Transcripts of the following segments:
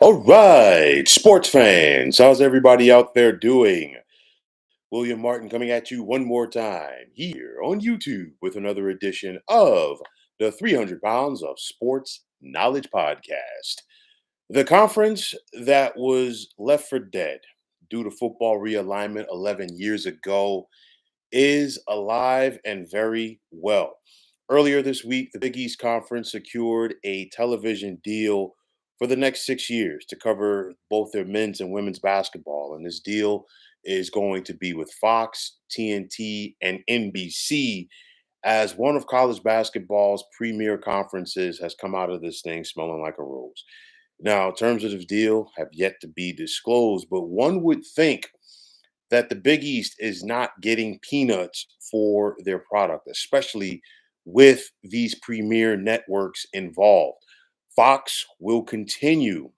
All right, sports fans, how's everybody out there doing? William Martin coming at you one more time here on YouTube with another edition of the 300 Pounds of Sports Knowledge Podcast. The conference that was left for dead due to football realignment 11 years ago is alive and very well. Earlier this week, the Big East Conference secured a television deal for the next 6 years to cover both their men's and women's basketball. And this deal is going to be with Fox, TNT, and NBC as one of college basketball's premier conferences has come out of this thing smelling like a rose. Now, terms of the deal have yet to be disclosed, but one would think that the Big East is not getting peanuts for their product, especially with these premier networks involved. Fox will continue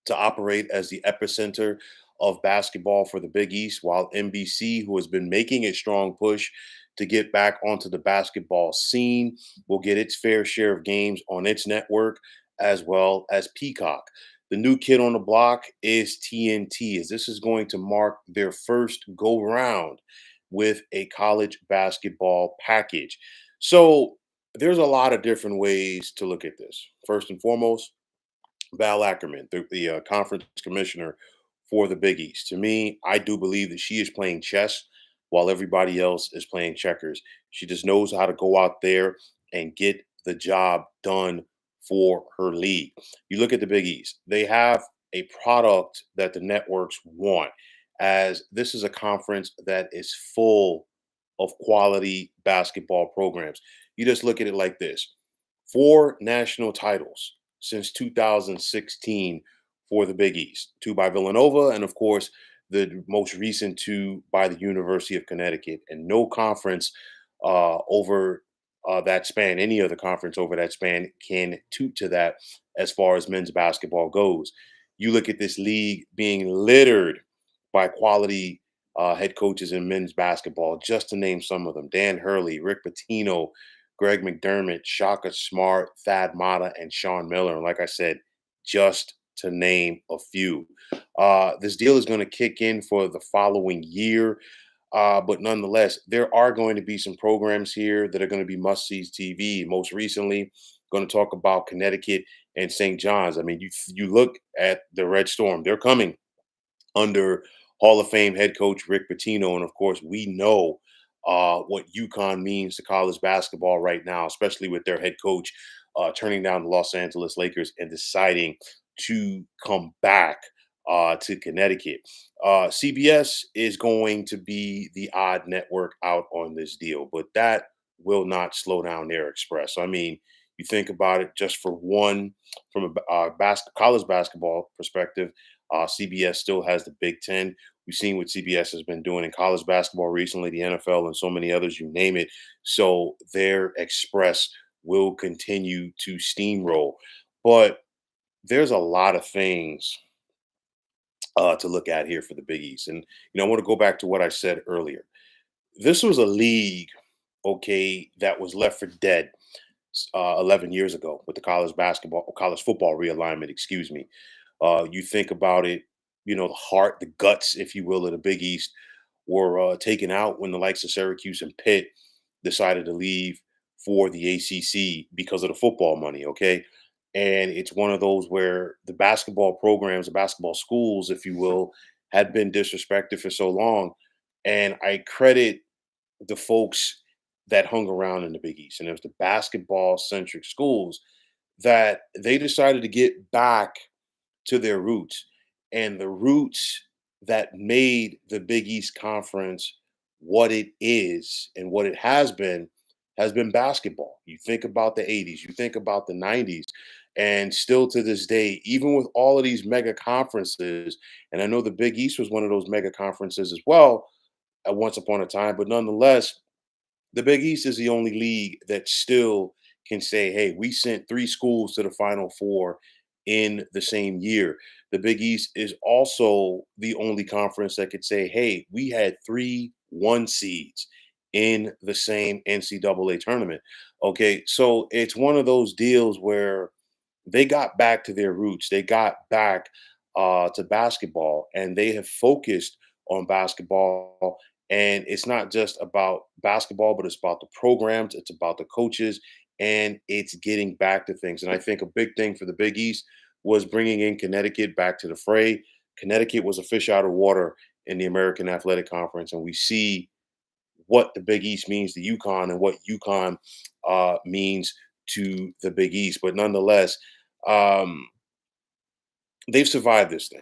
to operate as the epicenter of basketball for the Big East, while NBC, who has been making a strong push to get back onto the basketball scene, will get its fair share of games on its network as well as Peacock. The new kid on the block is TNT, as this is going to mark their first go round with a college basketball package. So there's a lot of different ways to look at this. First and foremost, Val Ackerman, the conference commissioner for the Big East. To me, I do believe that she is playing chess while everybody else is playing checkers. She just knows how to go out there and get the job done for her league. You look at the Big East, they have a product that the networks want, as this is a conference that is full of quality basketball programs. You just look at it like this: four national titles since 2016 for the Big East, two by Villanova, and of course, the most recent two by the University of Connecticut. And no conference over that span, any other conference over that span, can toot to that as far as men's basketball goes. You look at this league being littered by quality head coaches in men's basketball, just to name some of them: Dan Hurley, Rick Pitino, Greg McDermott, Shaka Smart, Thad Matta, and Sean Miller. And like I said, just to name a few. This deal is going to kick in for the following year. But nonetheless, there are going to be some programs here that are going to be must see TV. Most recently, going to talk about Connecticut and St. John's. I mean, you look at the Red Storm; they're coming under Hall of Fame head coach Rick Pitino, and of course, we know what UConn means to college basketball right now, especially with their head coach turning down the Los Angeles Lakers and deciding to come back to Connecticut. CBS is going to be the odd network out on this deal, but that will not slow down their express. I mean, you think about it, just for one, from a college basketball perspective, CBS still has the Big Ten. We've seen what CBS has been doing in college basketball recently, the NFL, and so many others, you name it. So their express will continue to steamroll. But there's a lot of things to look at here for the Big East. And, I want to go back to what I said earlier. This was a league, okay, that was left for dead 11 years ago with the college football realignment, excuse me. You think about it, the heart, the guts, if you will, of the Big East were taken out when the likes of Syracuse and Pitt decided to leave for the ACC because of the football money, okay? And it's one of those where the basketball programs, the basketball schools, if you will, had been disrespected for so long. And I credit the folks that hung around in the Big East, and it was the basketball centric schools that they decided to get back to their roots, and the roots that made the Big East Conference what it is and what it has been basketball. You think about the 80s, you think about the 90s, and still to this day, even with all of these mega conferences, and I know the Big East was one of those mega conferences as well at once upon a time, but nonetheless, the Big East is the only league that still can say, hey, we sent three schools to the Final Four in the same year. The Big East is also the only conference that could say, hey, we had three one seeds in the same NCAA tournament. Okay, so it's one of those deals where they got back to their roots. They got back to basketball, and they have focused on basketball. And it's not just about basketball, but it's about the programs, it's about the coaches, and it's getting back to things. And I think a big thing for the Big East was bringing in Connecticut back to the fray. Connecticut was a fish out of water in the American Athletic Conference, and we see what the Big East means to UConn and what UConn means to the Big East. But nonetheless, um, they've survived this thing.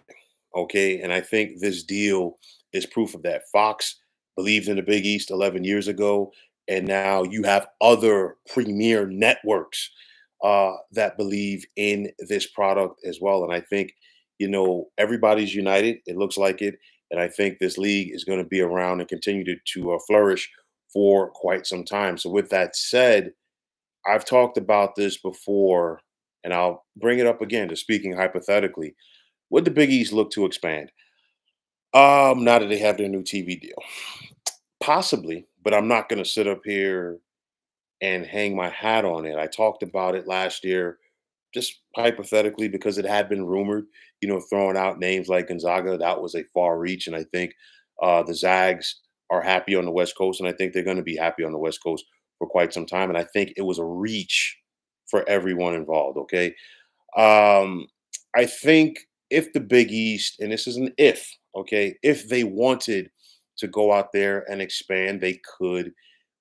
Okay. And I think this deal is proof of that. Fox believed in the Big East 11 years ago. And now you have other premier networks that believe in this product as well. And I think, everybody's united. It looks like it. And I think this league is going to be around and continue to flourish for quite some time. So, with that said, I've talked about this before, and I'll bring it up again, just speaking hypothetically. Would the Big East look to expand? Now that they have their new TV deal, possibly, but I'm not going to sit up here and hang my hat on it. I talked about it last year, just hypothetically, because it had been rumored. Throwing out names like Gonzaga, that was a far reach, and I think the Zags are happy on the West Coast, and I think they're going to be happy on the West Coast for quite some time. And I think it was a reach for everyone involved. Okay, um, I think if the Big East, and this is an if, okay, if they wanted to go out there and expand, they could.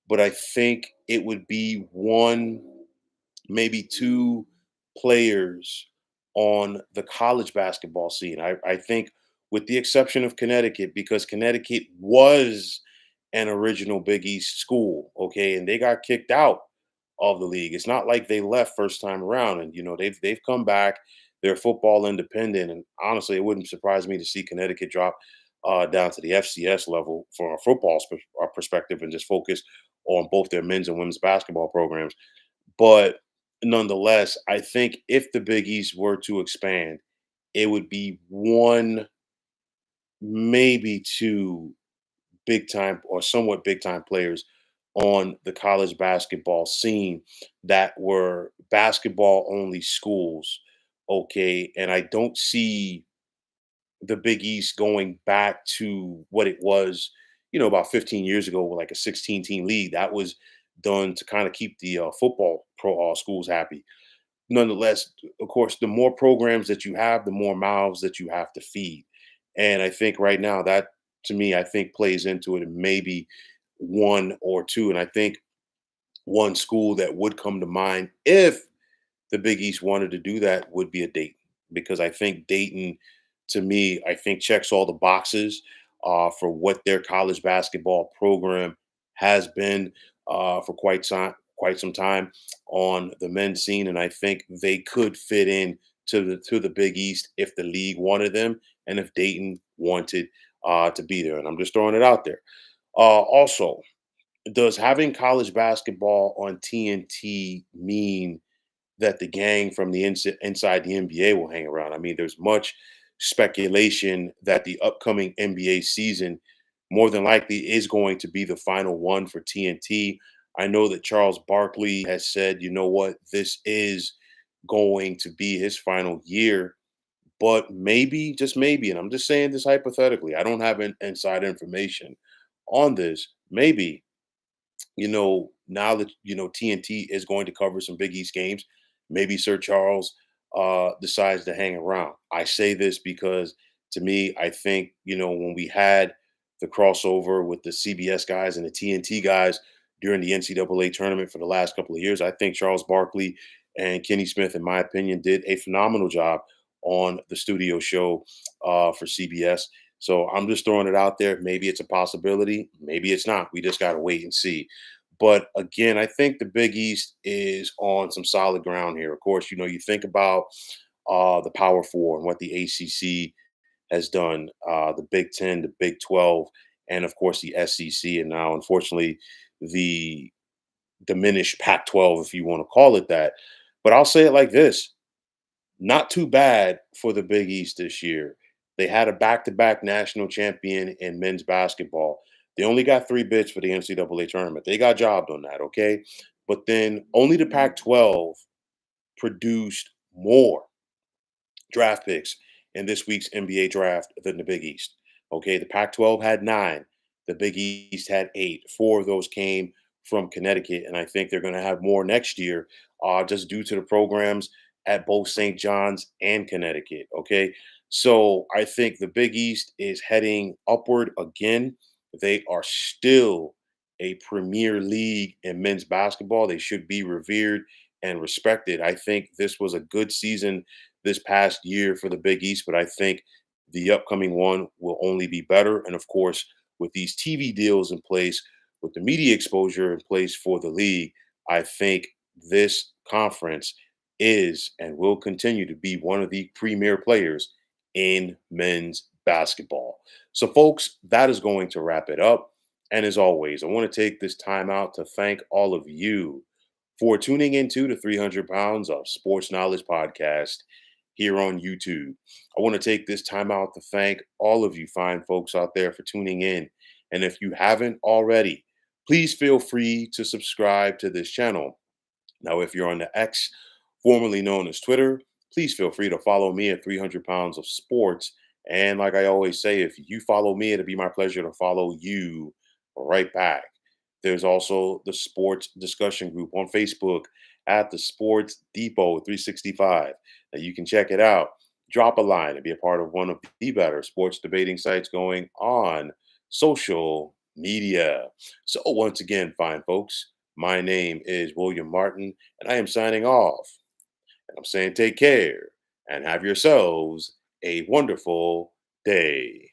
But I think it would be one, maybe two players on the college basketball scene. I think, with the exception of Connecticut, because Connecticut was an original Big East school, okay, and they got kicked out of the league. It's not like they left first time around, and they've come back. They're football independent, and honestly, it wouldn't surprise me to see Connecticut drop down to the FCS level from a football perspective and just focus on both their men's and women's basketball programs. But nonetheless, I think if the Big East were to expand, it would be one, maybe two big time or somewhat big time players on the college basketball scene that were basketball only schools. Okay. And I don't see the Big East going back to what it was, about 15 years ago with like a 16-team league. That was done to kind of keep the football schools happy. Nonetheless, of course, the more programs that you have, the more mouths that you have to feed. And I think right now that, to me, I think plays into it, and maybe one or two. And I think one school that would come to mind if the Big East wanted to do that would be a Dayton, because I think Dayton, to me, I think checks all the boxes for what their college basketball program has been for quite some time on the men's scene, and I think they could fit in to the Big East if the league wanted them and if Dayton wanted to be there. And I'm just throwing it out there. Also, does having college basketball on TNT mean that the gang from the inside the NBA will hang around? I mean, there's much speculation that the upcoming NBA season more than likely is going to be the final one for TNT. I know that Charles Barkley has said, you know what, this is going to be his final year, but maybe, just maybe, and I'm just saying this hypothetically, I don't have inside information on this. Maybe, now that TNT is going to cover some Big East games, maybe Sir Charles decides to hang around. I say this because, to me, I think when we had the crossover with the CBS guys and the TNT guys during the NCAA tournament for the last couple of years, I think Charles Barkley and Kenny Smith, in my opinion, did a phenomenal job on the studio show for CBS. So I'm just throwing it out there. Maybe it's a possibility. Maybe it's not. We just got to wait and see. But again, I think the Big East is on some solid ground here. Of course, you think about the Power Four and what the ACC has done, the Big Ten, the Big 12, and of course the SEC, and now, unfortunately, the diminished Pac 12, if you want to call it that. But I'll say it like this: not too bad for the Big East this year. They had a back-to-back national champion in men's basketball. They only got 3 bids for the NCAA tournament. They got jobbed on that, okay? But then only the Pac-12 produced more draft picks in this week's NBA draft than the Big East. Okay, the Pac 12 had nine, the Big East had eight. Four of those came from Connecticut, and I think they're going to have more next year just due to the programs at both St. John's and Connecticut. Okay, so I think the Big East is heading upward again. They are still a premier league in men's basketball. They should be revered and respected. I think this was a good season this past year for the Big East, but I think the upcoming one will only be better. And of course, with these TV deals in place, with the media exposure in place for the league, I think this conference is and will continue to be one of the premier players in men's basketball. So, folks, that is going to wrap it up. And as always, I want to take this time out to thank all of you for tuning into the 300 Pounds of Sports Knowledge podcast here on YouTube. I want to take this time out to thank all of you fine folks out there for tuning in. And if you haven't already, please feel free to subscribe to this channel. Now, if you're on the X, formerly known as Twitter, please feel free to follow me at 300 Pounds of Sports. And like I always say, if you follow me, it'll be my pleasure to follow you right back. There's also the sports discussion group on Facebook at the Sports Depot 365. Now you can check it out. Drop a line and be a part of one of the better sports debating sites going on social media. So, once again, fine folks, my name is William Martin, and I am signing off. And I'm saying take care and have yourselves a wonderful day.